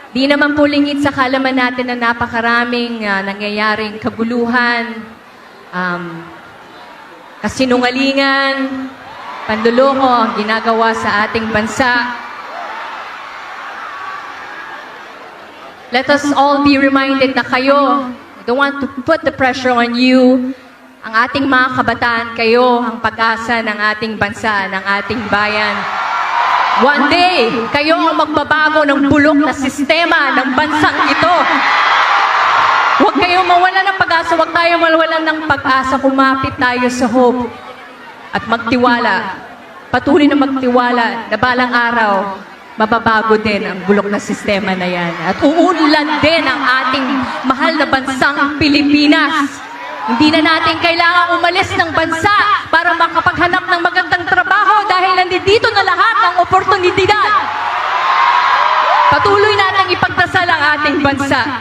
Di naman po lingid sa kalaman natin na napakaraming nangyayaring kaguluhan, kasinungalingan, panluloko ang ginagawa sa ating bansa. Let us all be reminded na kayo, I don't want to put the pressure on you, ang ating mga kabataan, kayo ang pag-asa ng ating bansa, ng ating bayan. One day, kayo ang magbabago ng bulok na sistema ng bansang ito. Huwag kayong mawala ng pag-asa, huwag tayo mawalan ng pag-asa, kumapit tayo sa hope at magtiwala. Patuloy na magtiwala na balang araw, mababago din ang bulok na sistema na yan. At uunlad din ang ating mahal na bansang Pilipinas. Hindi na natin kailangan umalis ng bansa para makapaghanap ng magandang trabaho dahil nandito na lahat ng oportunidad. Patuloy natin ipagdasal ang ating bansa.